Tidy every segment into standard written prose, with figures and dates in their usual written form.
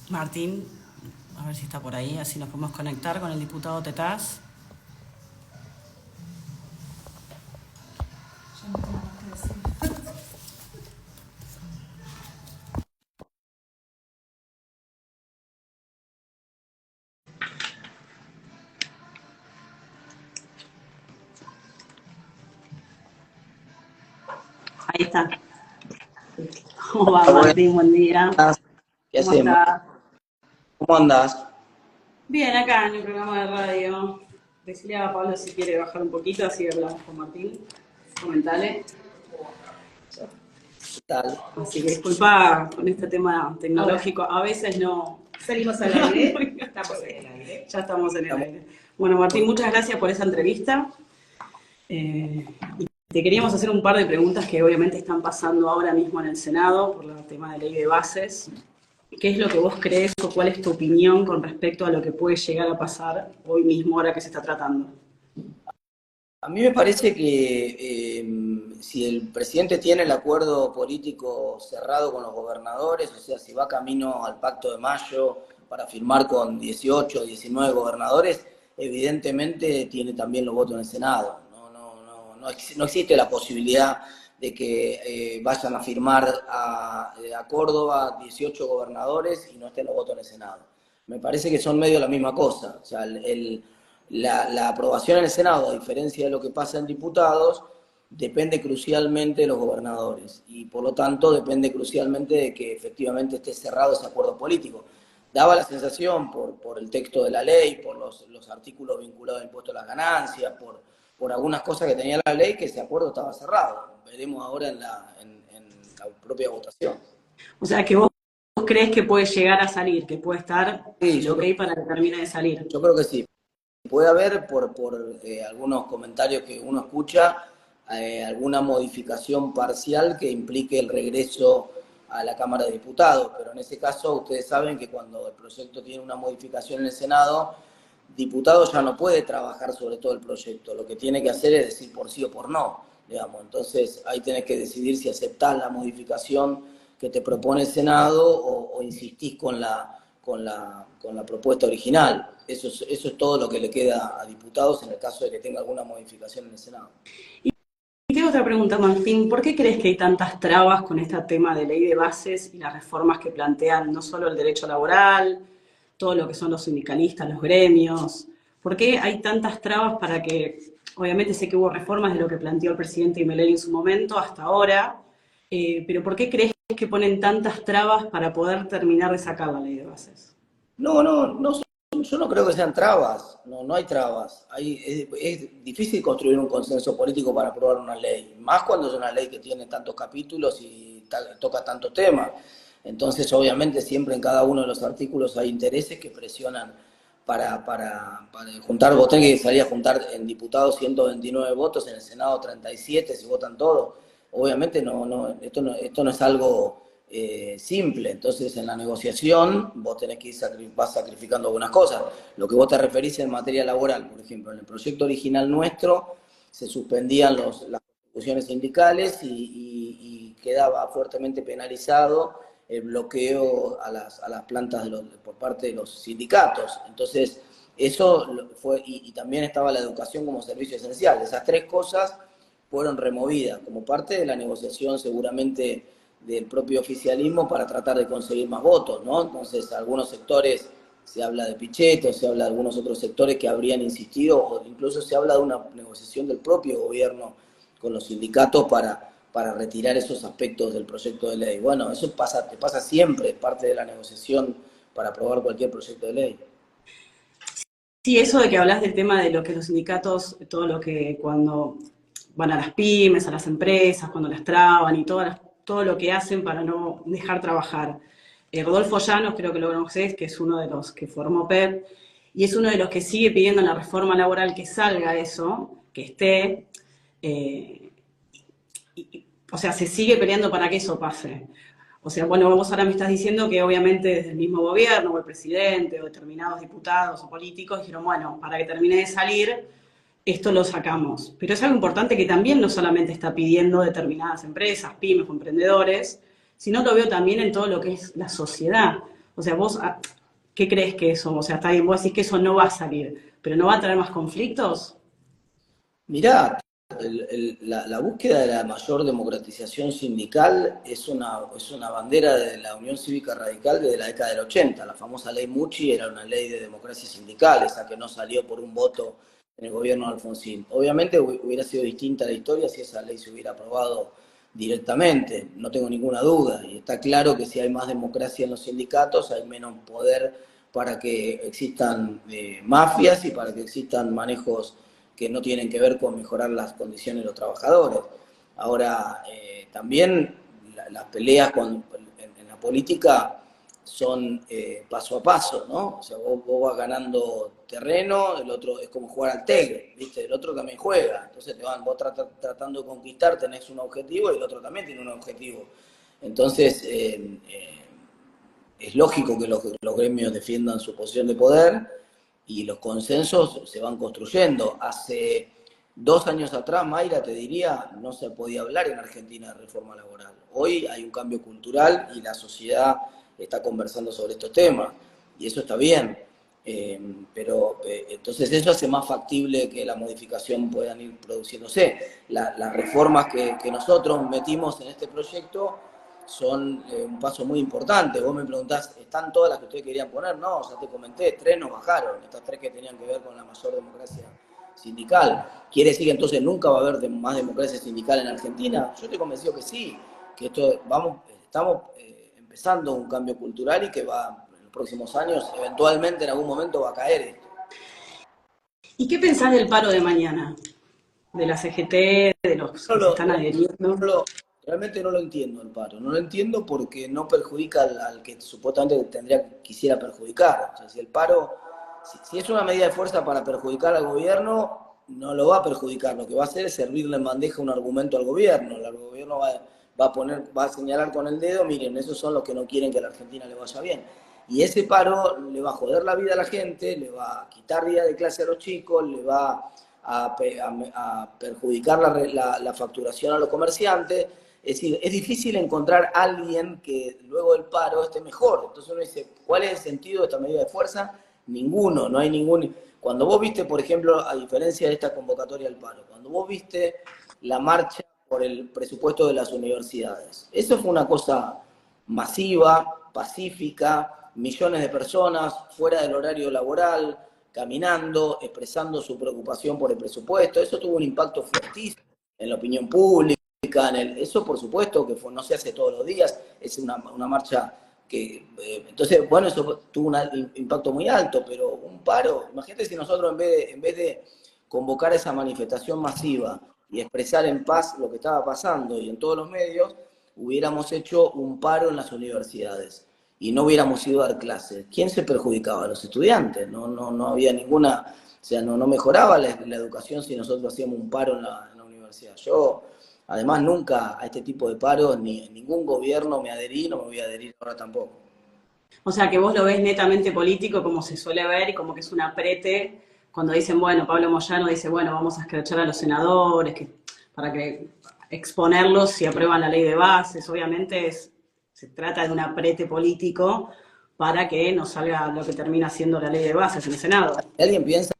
Martín, a ver si está por ahí, así nos podemos conectar con el diputado Tetaz. Ya no tengo más que decir. Ahí está. ¿Cómo va, Buenas, Martín? Buen día. ¿qué ¿Cómo hacemos? estás? ¿Cómo andás? Bien, acá en el programa de radio. Decirle a Pablo si quiere bajar un poquito, así hablamos con Martín. Comentale. ¿Qué tal? Así que disculpa con este tema Ahora, tecnológico. A veces no. salimos al aire, estamos en el aire. Ya estamos en el Estamos aire. Bueno, Martín, por- muchas gracias por esa entrevista. Y te queríamos hacer un par de preguntas que obviamente están pasando ahora mismo en el Senado por el tema de ley de bases. ¿Qué es lo que vos crees o cuál es tu opinión con respecto a lo que puede llegar a pasar hoy mismo, ahora que se está tratando? A mí me parece que si el presidente tiene el acuerdo político cerrado con los gobernadores, o sea, si va camino al Pacto de Mayo para firmar con 18 o 19 gobernadores, evidentemente tiene también los votos en el Senado. No existe la posibilidad de que vayan a firmar a Córdoba 18 gobernadores y no estén los votos en el Senado. Me parece que son medio la misma cosa. O sea, la aprobación en el Senado, a diferencia de lo que pasa en diputados, depende crucialmente de los gobernadores y por lo tanto depende crucialmente de que efectivamente esté cerrado ese acuerdo político. Daba la sensación por el texto de la ley, por los artículos vinculados al impuesto a las ganancias, por algunas cosas que tenía la ley, que ese acuerdo estaba cerrado. Veremos ahora en la propia votación. O sea, que vos crees que puede llegar a salir, que puede estar Sí, el ok para que termine de salir. yo creo que sí. Puede haber, por algunos comentarios que uno escucha, alguna modificación parcial que implique el regreso a la Cámara de Diputados, pero en ese caso ustedes saben que cuando el proyecto tiene una modificación en el Senado, diputado ya no puede trabajar sobre todo el proyecto, lo que tiene que hacer es decir por sí o por no, digamos. Entonces ahí tenés que decidir si aceptás la modificación que te propone el Senado o insistís con la propuesta original. Eso es todo lo que le queda a diputados en el caso de que tenga alguna modificación en el Senado. Y tengo otra pregunta, Martín. ¿Por qué crees que hay tantas trabas con este tema de ley de bases y las reformas que plantean no solo el derecho laboral, todo lo que son los sindicalistas, los gremios? ¿Por qué hay tantas trabas para que, obviamente sé que hubo reformas de lo que planteó el presidente Milei en su momento hasta ahora, pero ¿por qué crees que ponen tantas trabas para poder terminar de sacar la ley de bases? No, yo no creo que sean trabas, no hay trabas. Es difícil construir un consenso político para aprobar una ley, más cuando es una ley que tiene tantos capítulos y toca tantos temas. Entonces, obviamente, siempre en cada uno de los artículos hay intereses que presionan para juntar votos. Tienen que salir a juntar en diputados 129 votos, en el Senado 37, si votan todos. Obviamente, esto no es algo simple. Entonces, en la negociación, vos tenés que vas sacrificando algunas cosas. Lo que vos te referís en materia laboral, por ejemplo, en el proyecto original nuestro se suspendían las contribuciones sindicales y quedaba fuertemente penalizado el bloqueo a las plantas por parte de los sindicatos. Entonces, eso fue, y también estaba la educación como servicio esencial. Esas tres cosas fueron removidas como parte de la negociación seguramente del propio oficialismo para tratar de conseguir más votos, ¿no? Entonces, algunos sectores, se habla de Pichetto, se habla de algunos otros sectores que habrían insistido, o incluso se habla de una negociación del propio gobierno con los sindicatos para retirar esos aspectos del proyecto de ley. Bueno, eso te pasa siempre, es parte de la negociación para aprobar cualquier proyecto de ley. Sí, eso de que hablas del tema de lo que los sindicatos, todo lo que cuando van a las pymes, a las empresas, cuando las traban y todo lo que hacen para no dejar trabajar. Rodolfo Llanos, creo que lo conocés, que es uno de los que formó PEP, y es uno de los que sigue pidiendo en la reforma laboral que salga eso, que esté, eh, o sea, se sigue peleando para que eso pase. O sea, bueno, vos ahora me estás diciendo que obviamente desde el mismo gobierno, o el presidente, o determinados diputados o políticos dijeron, bueno, para que termine de salir, esto lo sacamos. Pero es algo importante que también no solamente está pidiendo determinadas empresas, pymes o emprendedores, sino lo veo también en todo lo que es la sociedad. O sea, vos, ¿qué crees que eso? O sea, está bien, vos decís que eso no va a salir, pero ¿no va a traer más conflictos? Mirá, la búsqueda de la mayor democratización sindical es una bandera de la Unión Cívica Radical desde la década del 80. La famosa ley Mucci era una ley de democracia sindical, esa que no salió por un voto en el gobierno de Alfonsín. Obviamente hubiera sido distinta la historia si esa ley se hubiera aprobado directamente, no tengo ninguna duda. Y está claro que si hay más democracia en los sindicatos, hay menos poder para que existan mafias y para que existan manejos que no tienen que ver con mejorar las condiciones de los trabajadores. Ahora, también las peleas en la política son paso a paso, ¿no? O sea, vos vas ganando terreno, el otro es como jugar al Tegre, ¿viste? El otro también juega, entonces vos tratando de conquistar, tenés un objetivo y el otro también tiene un objetivo. Entonces, es lógico que los gremios defiendan su posición de poder, y los consensos se van construyendo. Hace 2 años atrás, Mayra, te diría, no se podía hablar en Argentina de reforma laboral. Hoy hay un cambio cultural y la sociedad está conversando sobre estos temas, y eso está bien. Entonces eso hace más factible que la modificación puedan ir produciéndose. Las reformas que nosotros metimos en este proyecto son un paso muy importante. Vos me preguntás, ¿están todas las que ustedes querían poner? No, ya te comenté, 3 nos bajaron, estas 3 que tenían que ver con la mayor democracia sindical. ¿Quiere decir que entonces nunca va a haber más democracia sindical en Argentina? Yo estoy convencido que sí, que estamos empezando un cambio cultural y que va, en los próximos años, eventualmente en algún momento va a caer esto. ¿Y qué pensás del paro de mañana? De la CGT, de los que se están adheriendo. Realmente no lo entiendo el paro, no lo entiendo porque no perjudica al que supuestamente quisiera perjudicar. O sea, si el paro, si es una medida de fuerza para perjudicar al gobierno, no lo va a perjudicar, lo que va a hacer es servirle en bandeja un argumento al gobierno. El gobierno va a señalar con el dedo, miren, esos son los que no quieren que a la Argentina le vaya bien. Y ese paro le va a joder la vida a la gente, le va a quitar días de clase a los chicos, le va a perjudicar la facturación a los comerciantes. Es decir, es difícil encontrar a alguien que luego del paro esté mejor. Entonces uno dice, ¿cuál es el sentido de esta medida de fuerza? Ninguno, no hay ningún. Cuando vos viste, por ejemplo, a diferencia de esta convocatoria al paro, cuando vos viste la marcha por el presupuesto de las universidades, eso fue una cosa masiva, pacífica, millones de personas fuera del horario laboral, caminando, expresando su preocupación por el presupuesto. Eso tuvo un impacto fuertísimo en la opinión pública. Eso por supuesto que no se hace todos los días, es una marcha que, entonces, bueno, eso tuvo un impacto muy alto, pero un paro, imagínate si nosotros en vez de convocar esa manifestación masiva y expresar en paz lo que estaba pasando y en todos los medios, hubiéramos hecho un paro en las universidades y no hubiéramos ido a dar clases. ¿Quién se perjudicaba? Los estudiantes, no había ninguna, o sea, no mejoraba la educación si nosotros hacíamos un paro en la universidad. Yo, además, nunca a este tipo de paros, ni en ningún gobierno me adherí, no me voy a adherir ahora tampoco. O sea, que vos lo ves netamente político, como se suele ver, y como que es un aprete, cuando dicen, bueno, Pablo Moyano dice, bueno, vamos a escrachar a los senadores, para que exponerlos si aprueban la ley de bases. Obviamente se trata de un aprete político para que no salga lo que termina siendo la ley de bases en el Senado. ¿Alguien piensa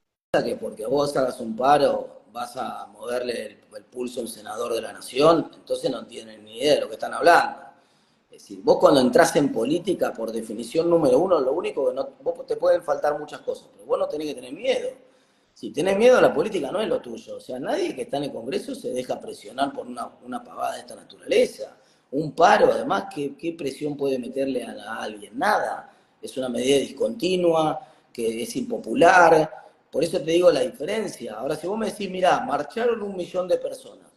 que porque vos hagas un paro vas a moverle el pulso a un senador de la nación? Entonces no tienen ni idea de lo que están hablando. Es decir, vos cuando entras en política, por definición número uno, lo único que vos te pueden faltar muchas cosas, pero vos no tenés que tener miedo. Si tenés miedo, la política no es lo tuyo. O sea, nadie que está en el Congreso se deja presionar por una pavada de esta naturaleza. Un paro, además, ¿qué presión puede meterle a alguien? Nada. Es una medida discontinua, que es impopular. Por eso te digo la diferencia. Ahora, si vos me decís, mirá, marcharon 1 millón de personas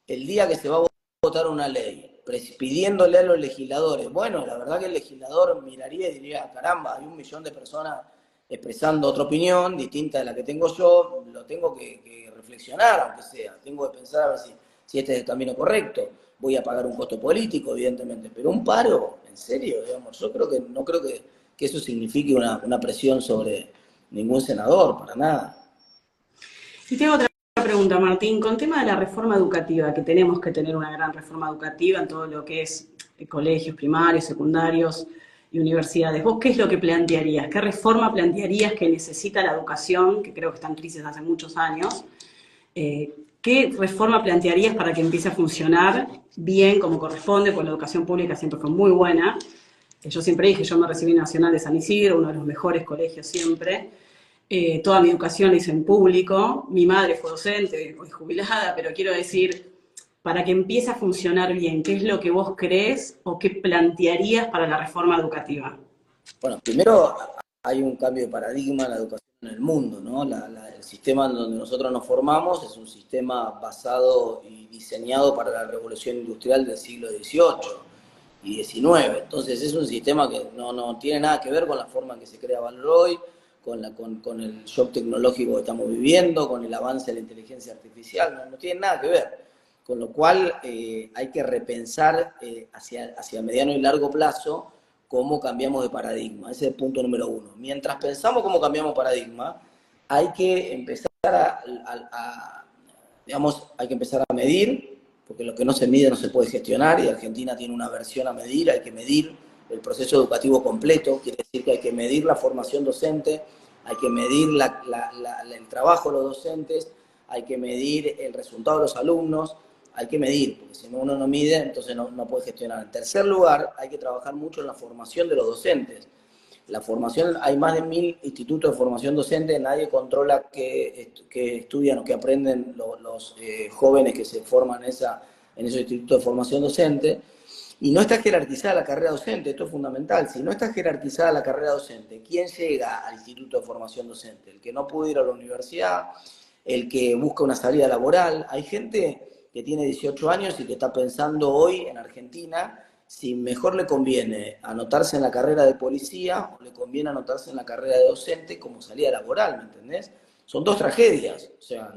el día que se va a votar una ley, pidiéndole a los legisladores, bueno, la verdad que el legislador miraría y diría, caramba, hay 1 millón de personas expresando otra opinión distinta de la que tengo yo, lo tengo que reflexionar, aunque sea, tengo que pensar a ver si este es el camino correcto. Voy a pagar un costo político, evidentemente, pero un paro, en serio, digamos, yo no creo que eso signifique una presión sobre ningún senador, para nada. Y tengo otra pregunta, Martín, con tema de la reforma educativa, que tenemos que tener una gran reforma educativa en todo lo que es colegios primarios, secundarios. y universidades. ¿Vos qué es lo que plantearías? ¿Qué reforma plantearías que necesita la educación, que creo que está en crisis hace muchos años? ¿Qué reforma plantearías para que empiece a funcionar bien como corresponde? Porque la educación pública siempre fue muy buena. Yo siempre dije, yo me recibí en Nacional de San Isidro, uno de los mejores colegios siempre. Toda mi educación la hice en público. Mi madre fue docente, hoy jubilada, pero quiero decir, para que empiece a funcionar bien, ¿qué es lo que vos crees o qué plantearías para la reforma educativa? Bueno, primero hay un cambio de paradigma en la educación en el mundo, ¿no? El sistema en donde nosotros nos formamos es un sistema basado y diseñado para la revolución industrial del siglo XVIII y XIX. Entonces es un sistema que no tiene nada que ver con la forma en que se crea valor hoy, con el shock tecnológico que estamos viviendo, con el avance de la inteligencia artificial, no tiene nada que ver. Con lo cual hay que repensar hacia mediano y largo plazo cómo cambiamos de paradigma. Ese es el punto número uno. Mientras pensamos cómo cambiamos paradigma, hay que empezar hay que empezar a medir, porque lo que no se mide no se puede gestionar, y Argentina tiene una aversión a medir. Hay que medir el proceso educativo completo, quiere decir que hay que medir la formación docente, hay que medir el trabajo de los docentes, hay que medir el resultado de los alumnos, hay que medir, porque si uno no mide, entonces no puede gestionar. En tercer lugar, hay que trabajar mucho en la formación de los docentes. La formación, hay más de 1000 institutos de formación docente, nadie controla qué estudian o qué aprenden los jóvenes que se forman en esos institutos de formación docente. Y no está jerarquizada la carrera docente, esto es fundamental. Si no está jerarquizada la carrera docente, ¿quién llega al instituto de formación docente? El que no pudo ir a la universidad, el que busca una salida laboral. Hay gente que tiene 18 años y que está pensando hoy en Argentina si mejor le conviene anotarse en la carrera de policía o le conviene anotarse en la carrera de docente como salida laboral, ¿me entendés? Son dos tragedias, o sea,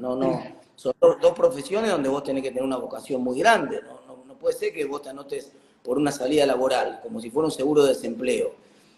son dos profesiones donde vos tenés que tener una vocación muy grande, no puede ser que vos te anotes por una salida laboral, como si fuera un seguro de desempleo,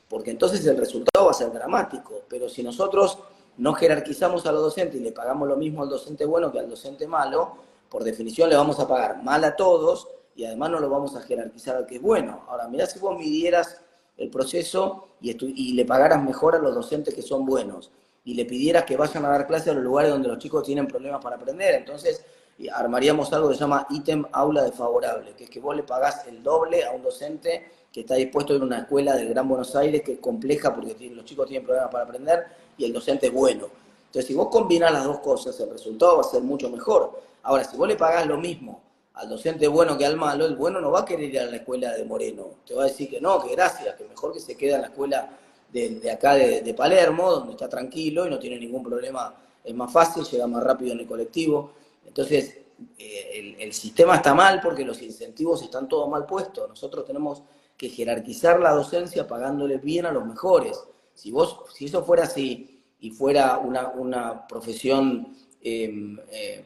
porque entonces el resultado va a ser dramático. Pero si nosotros no jerarquizamos a los docentes y le pagamos lo mismo al docente bueno que al docente malo, por definición le vamos a pagar mal a todos y además no lo vamos a jerarquizar al que es bueno. Ahora, mirá si vos midieras el proceso y le pagaras mejor a los docentes que son buenos y le pidieras que vayan a dar clases a los lugares donde los chicos tienen problemas para aprender. Entonces armaríamos algo que se llama ítem aula desfavorable, que es que vos le pagás el doble a un docente que está dispuesto a ir a una escuela del Gran Buenos Aires que es compleja porque los chicos tienen problemas para aprender y el docente es bueno. Entonces, si vos combinás las dos cosas, el resultado va a ser mucho mejor. Ahora, si vos le pagás lo mismo al docente bueno que al malo, el bueno no va a querer ir a la escuela de Moreno. Te va a decir que no, que gracias, que mejor que se quede en la escuela de acá de Palermo, donde está tranquilo y no tiene ningún problema, es más fácil, llega más rápido en el colectivo. Entonces, el sistema está mal porque los incentivos están todos mal puestos. Nosotros tenemos que jerarquizar la docencia pagándole bien a los mejores. Si eso fuera así y fuera una profesión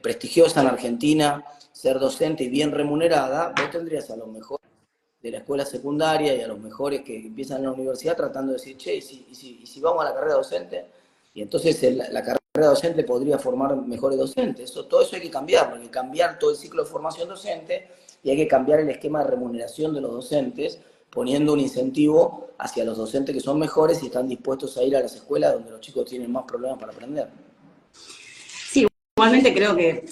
prestigiosa en Argentina, ser docente y bien remunerada, vos tendrías a los mejores de la escuela secundaria y a los mejores que empiezan en la universidad tratando de decir, che, ¿y si vamos a la carrera docente? Y entonces la carrera docente podría formar mejores docentes. Todo eso hay que cambiarlo, hay que cambiar todo el ciclo de formación docente y hay que cambiar el esquema de remuneración de los docentes, poniendo un incentivo hacia los docentes que son mejores y están dispuestos a ir a las escuelas donde los chicos tienen más problemas para aprender. Sí, igualmente creo que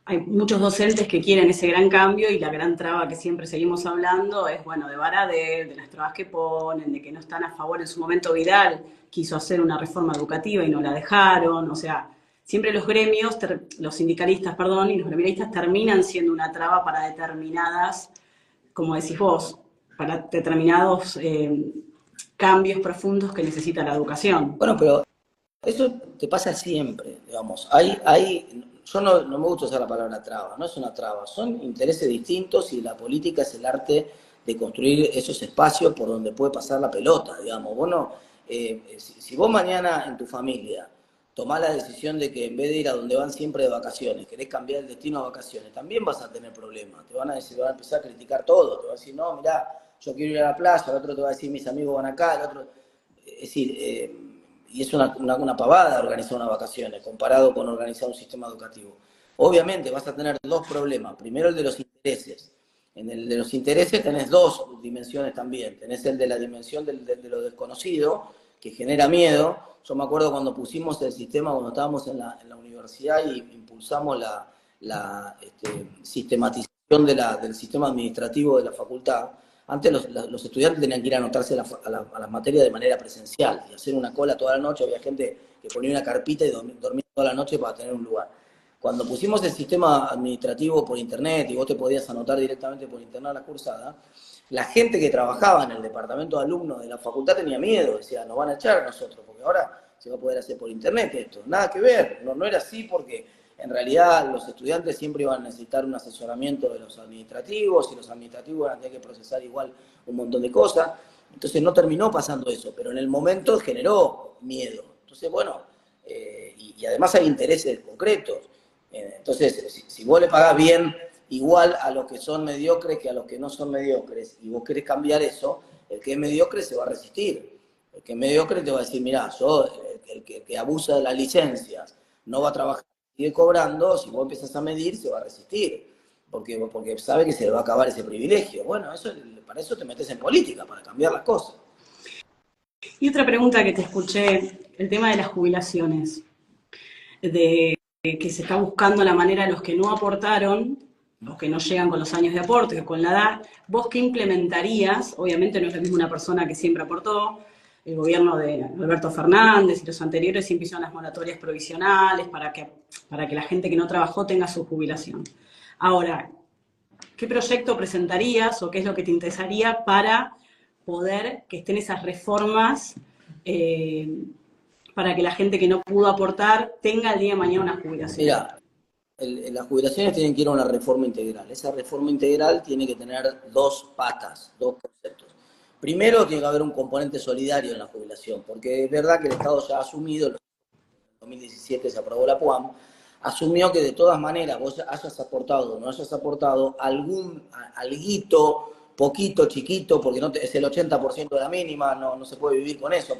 hay muchos docentes que quieren ese gran cambio y la gran traba que siempre seguimos hablando es, bueno, de Baradel, de las trabas que ponen, de que no están a favor. En su momento Vidal quiso hacer una reforma educativa y no la dejaron, o sea, siempre los gremios, los sindicalistas, perdón, y los gremialistas terminan siendo una traba para determinadas, como decís vos, para determinados cambios profundos que necesita la educación. Bueno, pero eso te pasa siempre, digamos. Yo no me gusta usar la palabra traba, no es una traba, son intereses distintos y la política es el arte de construir esos espacios por donde puede pasar la pelota, digamos. Si vos mañana en tu familia tomás la decisión de que en vez de ir a donde van siempre de vacaciones, querés cambiar el destino a vacaciones, también vas a tener problemas. Te van a empezar a criticar todo, te van a decir, no, mirá, yo quiero ir a la playa, el otro te va a decir, mis amigos van acá, el otro... Es decir, y es una pavada organizar unas vacaciones comparado con organizar un sistema educativo. Obviamente vas a tener dos problemas. Primero, el de los intereses. En el de los intereses tenés dos dimensiones también. Tenés el de la dimensión de lo desconocido, que genera miedo. Yo me acuerdo cuando pusimos el sistema, cuando estábamos en la universidad y impulsamos la sistematización del sistema administrativo de la facultad. Antes los estudiantes tenían que ir a anotarse a las materias de manera presencial y hacer una cola toda la noche. Había gente que ponía una carpita y dormía toda la noche para tener un lugar. Cuando pusimos el sistema administrativo por internet y vos te podías anotar directamente por internet a la cursada, la gente que trabajaba en el departamento de alumnos de la facultad tenía miedo, decía, nos van a echar a nosotros, porque ahora se va a poder hacer por internet esto. Nada que ver, no era así porque en realidad los estudiantes siempre iban a necesitar un asesoramiento de los administrativos y los administrativos van a tener que procesar igual un montón de cosas. Entonces no terminó pasando eso, pero en el momento generó miedo. Entonces, bueno, y además hay intereses concretos. Entonces, si vos le pagás bien igual a los que son mediocres que a los que no son mediocres, y vos querés cambiar eso, el que es mediocre se va a resistir. El que es mediocre te va a decir, mirá, yo, el que abusa de las licencias, no va a trabajar, sigue cobrando, si vos empezás a medir, se va a resistir. Porque sabe que se le va a acabar ese privilegio. Bueno, para eso te metes en política, para cambiar las cosas. Y otra pregunta que te escuché, el tema de las jubilaciones, de que se está buscando la manera de los que no aportaron, los que no llegan con los años de aporte, con la edad, ¿vos qué implementarías? Obviamente no es lo mismo una persona que siempre aportó, el gobierno de Alberto Fernández y los anteriores siempre hicieron las moratorias provisionales para que la gente que no trabajó tenga su jubilación. Ahora, ¿qué proyecto presentarías o qué es lo que te interesaría para poder que estén esas reformas para que la gente que no pudo aportar tenga el día de mañana una jubilación? Mira, las jubilaciones tienen que ir a una reforma integral. Esa reforma integral tiene que tener dos patas, dos conceptos. Primero, tiene que haber un componente solidario en la jubilación, porque es verdad que el Estado ya ha asumido, en 2017 se aprobó la PUAM, asumió que de todas maneras vos hayas aportado o no hayas aportado alguito, poquito, chiquito, porque no es el 80% de la mínima, no se puede vivir con eso,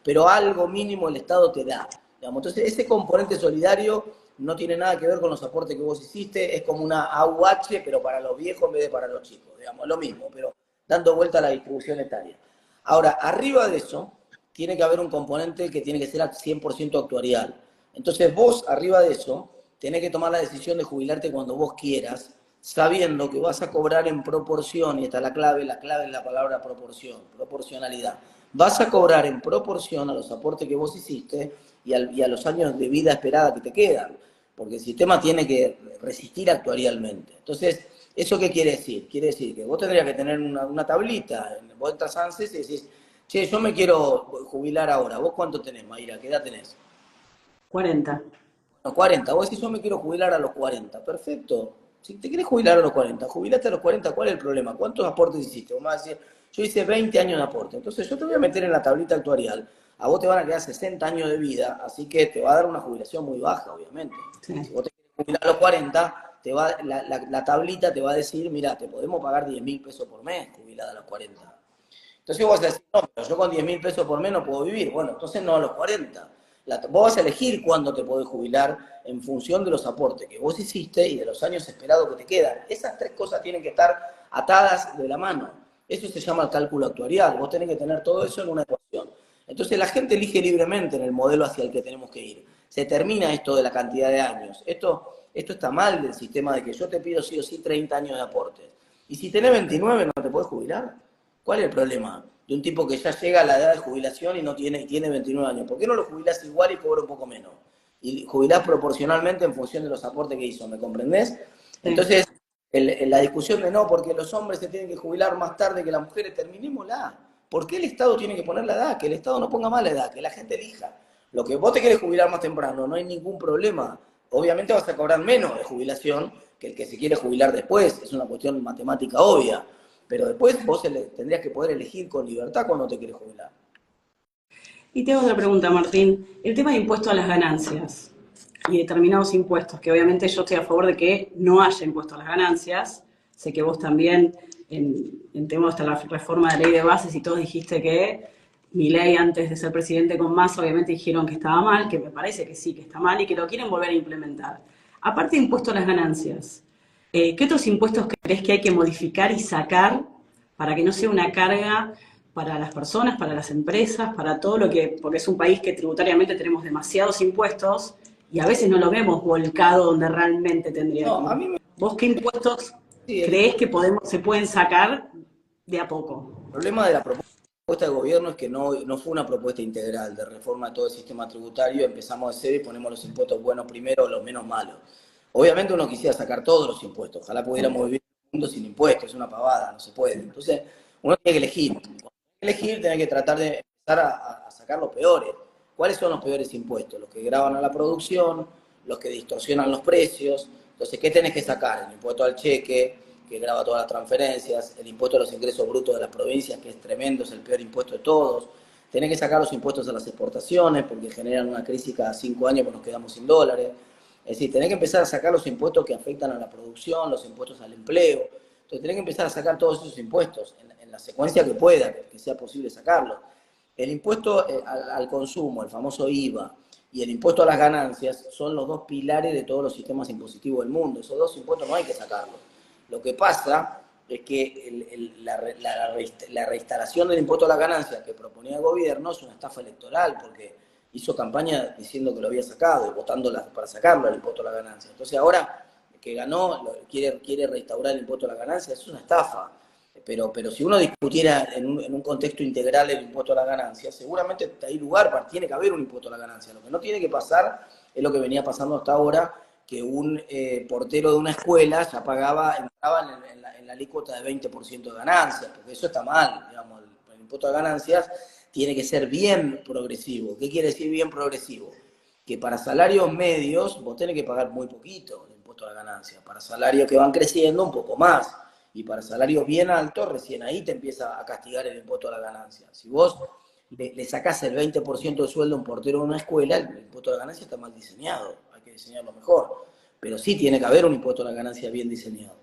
pero algo mínimo el Estado te da. Digamos. Entonces, ese componente solidario no tiene nada que ver con los aportes que vos hiciste, es como una AUH, pero para los viejos en vez de para los chicos, digamos, lo mismo, pero dando vuelta a la distribución etaria. Ahora, arriba de eso, tiene que haber un componente que tiene que ser al 100% actuarial. Entonces, vos, arriba de eso, tenés que tomar la decisión de jubilarte cuando vos quieras, sabiendo que vas a cobrar en proporción, y esta es la clave es la palabra proporción, proporcionalidad. Vas a cobrar en proporción a los aportes que vos hiciste y a los años de vida esperada que te quedan, porque el sistema tiene que resistir actuarialmente. Entonces, ¿eso qué quiere decir? Quiere decir que vos tendrías que tener una tablita, vos entras a ANSES y decís, che, yo me quiero jubilar ahora, ¿vos cuánto tenés, Mayra? ¿Qué edad tenés? 40. Los 40, vos decís, yo me quiero jubilar a los 40, perfecto. Si te querés jubilar a los 40, jubilate a los 40, ¿cuál es el problema? ¿Cuántos aportes hiciste? Vos me vas a decir, yo hice 20 años de aporte, entonces yo te voy a meter en la tablita actuarial, a vos te van a quedar 60 años de vida, así que te va a dar una jubilación muy baja, obviamente. Sí. Si vos te querés jubilar a los 40, la tablita te va a decir, mira, te podemos pagar 10.000 pesos por mes jubilada a los 40. Entonces vos vas a decir, no, pero yo con 10.000 pesos por mes no puedo vivir. Bueno, entonces no a los 40. Vos vas a elegir cuándo te podés jubilar en función de los aportes que vos hiciste y de los años esperados que te quedan. Esas tres cosas tienen que estar atadas de la mano. Eso se llama el cálculo actuarial. Vos tenés que tener todo eso en una ecuación. Entonces la gente elige libremente en el modelo hacia el que tenemos que ir. Se termina esto de la cantidad de años. Esto está mal del sistema de que yo te pido sí o sí 30 años de aportes. Y si tenés 29 no te podés jubilar. ¿Cuál es el problema de un tipo que ya llega a la edad de jubilación y tiene 29 años? ¿Por qué no lo jubilás igual y cobra un poco menos? Y jubilás proporcionalmente en función de los aportes que hizo, ¿me comprendés? Sí. Entonces, la discusión de no, porque los hombres se tienen que jubilar más tarde que las mujeres, terminémosla. ¿Por qué el Estado tiene que poner la edad? Que el Estado no ponga más la edad, que la gente elija. Lo que vos te querés jubilar más temprano, no hay ningún problema. Obviamente vas a cobrar menos de jubilación que el que se quiere jubilar después, es una cuestión matemática obvia. Pero después vos tendrías que poder elegir con libertad cuando te quieres jubilar. Y tengo otra pregunta, Martín. El tema de impuesto a las ganancias y determinados impuestos, que obviamente yo estoy a favor de que no haya impuesto a las ganancias. Sé que vos también, en tema hasta la reforma de ley de bases y todos dijiste que Milei antes de ser presidente con Massa obviamente dijeron que estaba mal, que me parece que sí, que está mal y que lo quieren volver a implementar. Aparte de impuesto a las ganancias, ¿qué otros impuestos crees que hay que modificar y sacar para que no sea una carga para las personas, para las empresas, para todo lo que, porque es un país que tributariamente tenemos demasiados impuestos y a veces no lo vemos volcado donde realmente tendría que No, a ir? mí me... ¿Vos qué impuestos Sí, crees que se pueden sacar de a poco? el problema de la propuesta de gobierno es que no fue una propuesta integral de reforma de todo el sistema tributario. Empezamos de cero y ponemos los impuestos buenos primero, los menos malos. Obviamente uno quisiera sacar todos los impuestos. Ojalá pudiéramos vivir en un mundo sin impuestos. Es una pavada, no se puede. Entonces, uno tiene que elegir. Cuando tiene que elegir, tiene que tratar de empezar a sacar los peores. ¿Cuáles son los peores impuestos? Los que gravan a la producción, los que distorsionan los precios. Entonces, ¿qué tenés que sacar? El impuesto al cheque, que grava todas las transferencias, el impuesto a los ingresos brutos de las provincias, que es tremendo, es el peor impuesto de todos. Tenés que sacar los impuestos a las exportaciones, porque generan una crisis cada 5 años, porque nos quedamos sin dólares. Es decir, tenés que empezar a sacar los impuestos que afectan a la producción, los impuestos al empleo. Entonces tenés que empezar a sacar todos esos impuestos en la secuencia que pueda, que sea posible sacarlos. El impuesto al consumo, el famoso IVA, y el impuesto a las ganancias son los dos pilares de todos los sistemas impositivos del mundo. Esos dos impuestos no hay que sacarlos. Lo que pasa es que la reinstalación del impuesto a las ganancias que proponía el gobierno es una estafa electoral, porque hizo campaña diciendo que lo había sacado y votando para sacarlo el impuesto a las ganancias. Entonces ahora que ganó, quiere restaurar el impuesto a las ganancias, es una estafa. Pero si uno discutiera en un contexto integral el impuesto a las ganancias, seguramente hay lugar, tiene que haber un impuesto a las ganancias. Lo que no tiene que pasar es lo que venía pasando hasta ahora, que un portero de una escuela ya entraba en la alícuota de 20% de ganancias, porque eso está mal, digamos, el impuesto a ganancias tiene que ser bien progresivo. ¿Qué quiere decir bien progresivo? Que para salarios medios vos tenés que pagar muy poquito el impuesto a la ganancia, para salarios que van creciendo un poco más, y para salarios bien altos recién ahí te empieza a castigar el impuesto a la ganancia. Si vos le sacás el 20% de sueldo a un portero de una escuela, el impuesto a la ganancia está mal diseñado, hay que diseñarlo mejor, pero sí tiene que haber un impuesto a la ganancia bien diseñado.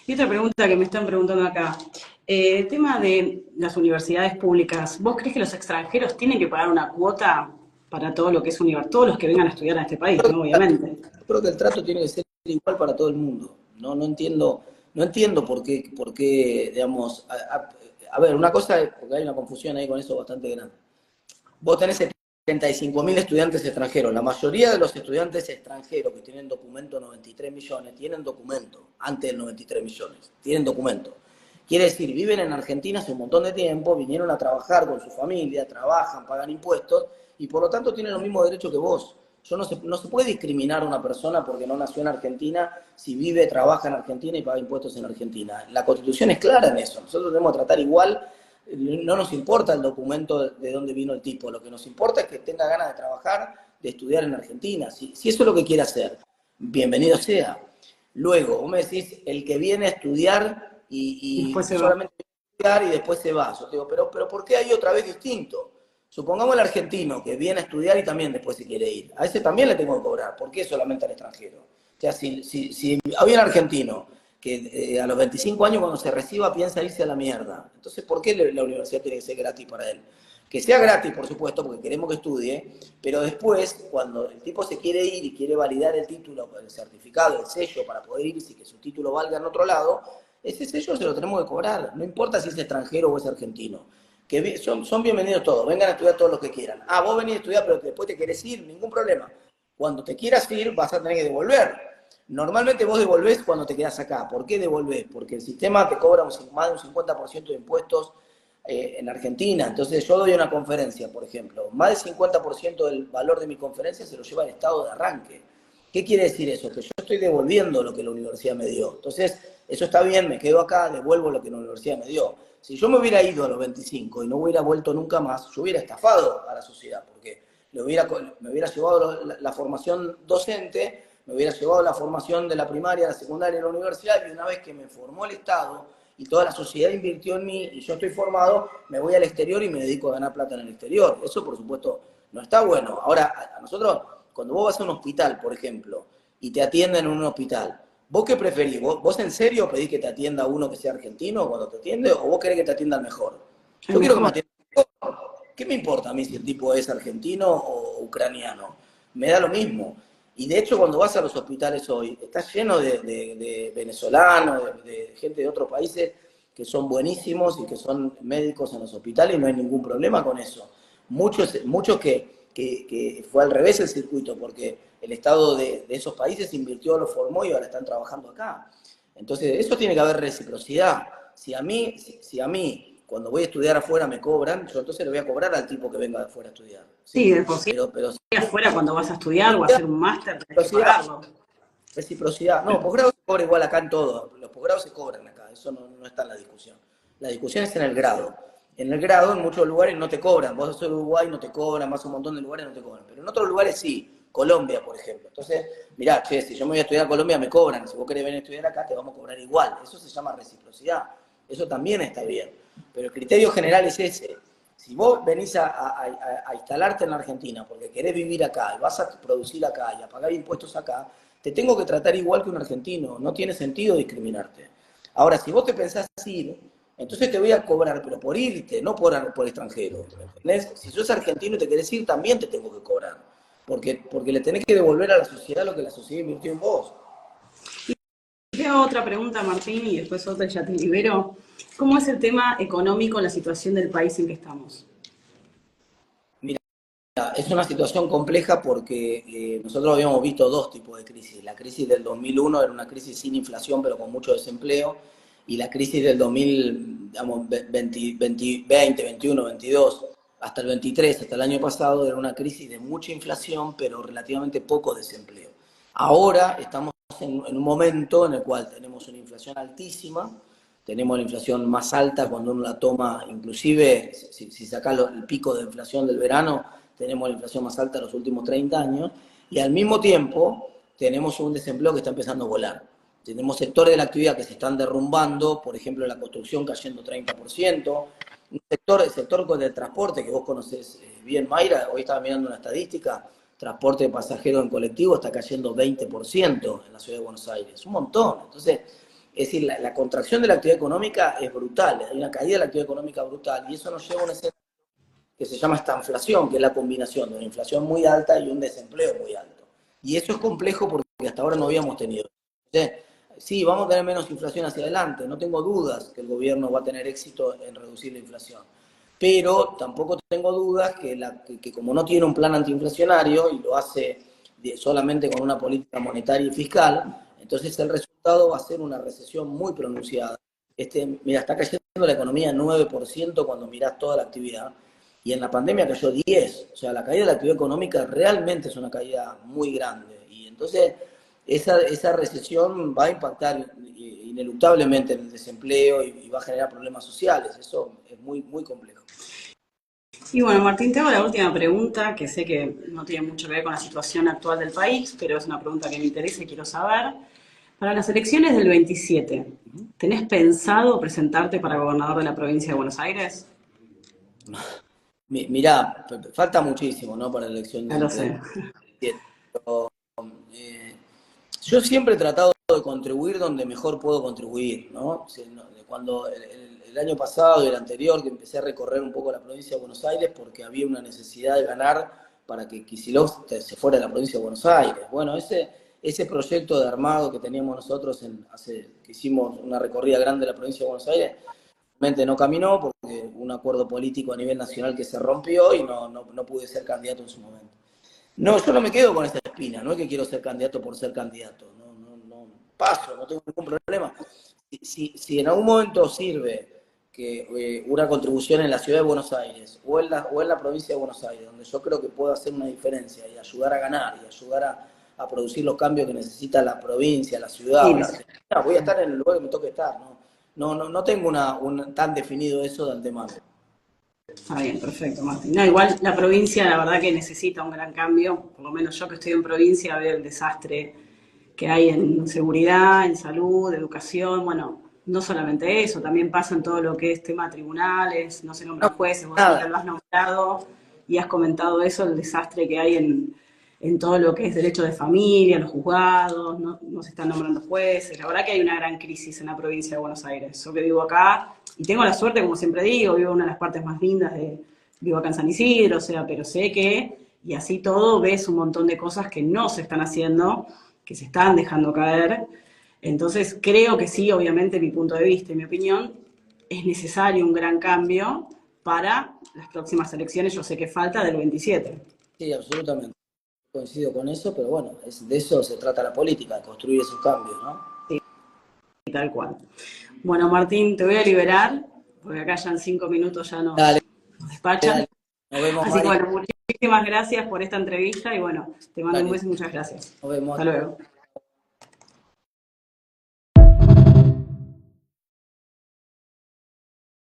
Y otra pregunta que me están preguntando acá, el tema de las universidades públicas, ¿vos crees que los extranjeros tienen que pagar una cuota para todo lo que es universidad, todos los que vengan a estudiar a este país, ¿no? Obviamente. Yo creo que el trato tiene que ser igual para todo el mundo. No entiendo por qué digamos, a ver, una cosa es, porque hay una confusión ahí con eso bastante grande. Vos tenés 75.000 estudiantes extranjeros. La mayoría de los estudiantes extranjeros que tienen documento 93 millones, tienen documento, antes del 93 millones, tienen documento. Quiere decir, viven en Argentina hace un montón de tiempo, vinieron a trabajar con su familia, trabajan, pagan impuestos, y por lo tanto tienen los mismos derechos que vos. No se puede discriminar a una persona porque no nació en Argentina, si vive, trabaja en Argentina y paga impuestos en Argentina. La Constitución es clara en eso. Nosotros debemos tratar igual. No nos importa el documento de dónde vino el tipo, lo que nos importa es que tenga ganas de trabajar, de estudiar en Argentina. Si eso es lo que quiere hacer, bienvenido sea. Luego, vos me decís, el que viene a estudiar y solamente estudiar y después se va. Yo te digo, pero ¿por qué hay otra vez distinto? Supongamos el argentino que viene a estudiar y también después se quiere ir. A ese también le tengo que cobrar. ¿Por qué solamente al extranjero? O sea, si había un argentino que a los 25 años cuando se reciba piensa irse a la mierda. Entonces, ¿por qué la universidad tiene que ser gratis para él? Que sea gratis, por supuesto, porque queremos que estudie, pero después, cuando el tipo se quiere ir y quiere validar el título, el certificado, el sello para poder irse y que su título valga en otro lado, ese sello se lo tenemos que cobrar. No importa si es extranjero o es argentino. Que son bienvenidos todos, vengan a estudiar todos los que quieran. Ah, vos venís a estudiar, pero después te querés ir, ningún problema. Cuando te quieras ir, vas a tener que devolver. Normalmente vos devolvés cuando te quedás acá. ¿Por qué devolvés? Porque el sistema te cobra más de un 50% de impuestos en Argentina. Entonces yo doy una conferencia, por ejemplo. Más del 50% del valor de mi conferencia se lo lleva el Estado de arranque. ¿Qué quiere decir eso? Que yo estoy devolviendo lo que la universidad me dio. Entonces, eso está bien, me quedo acá, devuelvo lo que la universidad me dio. Si yo me hubiera ido a los 25 y no hubiera vuelto nunca más, yo hubiera estafado a la sociedad, porque me hubiera llevado la formación docente, me hubiera llevado la formación de la primaria, la secundaria y la universidad, y una vez que me formó el Estado y toda la sociedad invirtió en mí y yo estoy formado, me voy al exterior y me dedico a ganar plata en el exterior. Eso, por supuesto, no está bueno. Ahora, a nosotros, cuando vos vas a un hospital, por ejemplo, y te atienden en un hospital, ¿vos qué preferís? ¿Vos en serio pedís que te atienda uno que sea argentino cuando te atiende o vos querés que te atienda el mejor? Yo quiero que me atienda el mejor. ¿Qué me importa a mí si el tipo es argentino o ucraniano? Me da lo mismo. Y de hecho, cuando vas a los hospitales hoy, está lleno de venezolanos, de gente de otros países que son buenísimos y que son médicos en los hospitales y no hay ningún problema con eso. Muchos que fue al revés el circuito, porque el Estado de esos países invirtió, lo formó y ahora están trabajando acá. Entonces, eso tiene que haber reciprocidad. Si a mí cuando voy a estudiar afuera me cobran, yo entonces le voy a cobrar al tipo que venga de afuera a estudiar. Sí, ¿Sí? de por sí Pero afuera cuando vas a estudiar o a hacer un máster tenés que reciprocidad, pagarlo. reciprocidad. No, posgrado se cobra igual acá en todo. Los posgrados se cobran acá. Eso no está en la discusión. La discusión es en el grado. En el grado, en muchos lugares no te cobran. Vos sos de Uruguay, no te cobran. Vas a un montón de lugares, no te cobran. Pero en otros lugares sí. Colombia, por ejemplo. Entonces, mirá, che, si yo me voy a estudiar a Colombia, me cobran. Si vos querés venir a estudiar acá, te vamos a cobrar igual. Eso se llama reciprocidad. Eso también está bien. Pero el criterio general es ese. Si vos venís a instalarte en la Argentina porque querés vivir acá y vas a producir acá y a pagar impuestos acá, te tengo que tratar igual que un argentino. No tiene sentido discriminarte. Ahora, si vos te pensás ir, entonces te voy a cobrar, pero por irte, no por extranjero. ¿Entendés? Si sos argentino y te querés ir, también te tengo que cobrar. Porque le tenés que devolver a la sociedad lo que la sociedad invirtió en vos. Te hago otra pregunta, Martín, y después otra y ya te libero. ¿Cómo es el tema económico en la situación del país en que estamos? Mira, es una situación compleja porque nosotros habíamos visto dos tipos de crisis. La crisis del 2001 era una crisis sin inflación pero con mucho desempleo y la crisis del 2000, digamos, 20, 21, 22 hasta el 23, hasta el año pasado, era una crisis de mucha inflación pero relativamente poco desempleo. Ahora estamos en un momento en el cual tenemos una inflación altísima, tenemos la inflación más alta cuando uno la toma, inclusive si sacás el pico de inflación del verano, tenemos la inflación más alta de los últimos 30 años, y al mismo tiempo tenemos un desempleo que está empezando a volar. Tenemos sectores de la actividad que se están derrumbando, por ejemplo la construcción cayendo 30%, el sector del transporte que vos conocés bien, Mayra, hoy estaba mirando una estadística, transporte de pasajeros en colectivo está cayendo 20% en la ciudad de Buenos Aires, un montón. Entonces, es decir, la contracción de la actividad económica es brutal, hay una caída de la actividad económica brutal, y eso nos lleva a un escenario que se llama estanflación, que es la combinación de una inflación muy alta y un desempleo muy alto. Y eso es complejo porque hasta ahora no habíamos tenido. Entonces, sí, vamos a tener menos inflación hacia adelante, no tengo dudas que el gobierno va a tener éxito en reducir la inflación. Pero tampoco tengo dudas que como no tiene un plan antiinflacionario y lo hace solamente con una política monetaria y fiscal, entonces el resultado va a ser una recesión muy pronunciada. Mira, está cayendo la economía 9% cuando mirás toda la actividad, y en la pandemia cayó 10%. O sea, la caída de la actividad económica realmente es una caída muy grande. Y entonces esa recesión va a impactar ineluctablemente en el desempleo y va a generar problemas sociales. Eso es muy, muy complejo. Y bueno, Martín, te hago la última pregunta, que sé que no tiene mucho que ver con la situación actual del país, pero es una pregunta que me interesa y quiero saber. Para las elecciones del 27, ¿tenés pensado presentarte para gobernador de la provincia de Buenos Aires? Mirá, falta muchísimo, ¿no? Para la elección Ya lo del sé. 27. Eh, yo siempre he tratado de contribuir donde mejor puedo contribuir, ¿no? Cuando el año pasado y el anterior que empecé a recorrer un poco la provincia de Buenos Aires porque había una necesidad de ganar para que Kicillof se fuera de la provincia de Buenos Aires. Bueno, ese proyecto de armado que teníamos nosotros que hicimos una recorrida grande de la provincia de Buenos Aires, realmente no caminó porque hubo un acuerdo político a nivel nacional que se rompió y no pude ser candidato en su momento. No, yo no me quedo con esa espina, no es que quiero ser candidato por ser candidato, no, paso, no tengo ningún problema. Si en algún momento sirve que una contribución en la ciudad de Buenos Aires o en la provincia de Buenos Aires, donde yo creo que puedo hacer una diferencia y ayudar a ganar y ayudar a producir los cambios que necesita la provincia, la ciudad Sí, o la Argentina, voy a estar en el lugar que me toque estar, no tengo tan definido eso de antemano. está bien, perfecto, Martín. No, igual la provincia, la verdad que necesita un gran cambio, por lo menos yo que estoy en provincia veo el desastre que hay en seguridad, en salud, educación, bueno, no solamente eso, también pasa en todo lo que es tema tribunales, no se No, nombran jueces, vos ahorita nada. lo has nombrado y has comentado eso, el desastre que hay en todo lo que es derecho de familia, los juzgados, no se están nombrando jueces, la verdad que hay una gran crisis en la provincia de Buenos Aires. Yo que vivo acá, y tengo la suerte, como siempre digo, vivo en una de las partes más lindas vivo acá en San Isidro, o sea, pero sé que y así todo ves un montón de cosas que no se están haciendo, que se están dejando caer. Entonces creo que sí, obviamente, mi punto de vista y mi opinión, es necesario un gran cambio para las próximas elecciones, yo sé que falta del 27. Sí, absolutamente. Coincido con eso, pero bueno, de eso se trata la política, de construir esos cambios, ¿no? Y tal cual. Bueno, Martín, te voy a liberar, porque acá ya en 5 minutos ya Dale, nos despachan. dale. Nos vemos, Así que Mari. bueno, muchísimas gracias por esta entrevista y bueno, te mando un Dale, beso y muchas gracias. nos vemos. Hasta luego.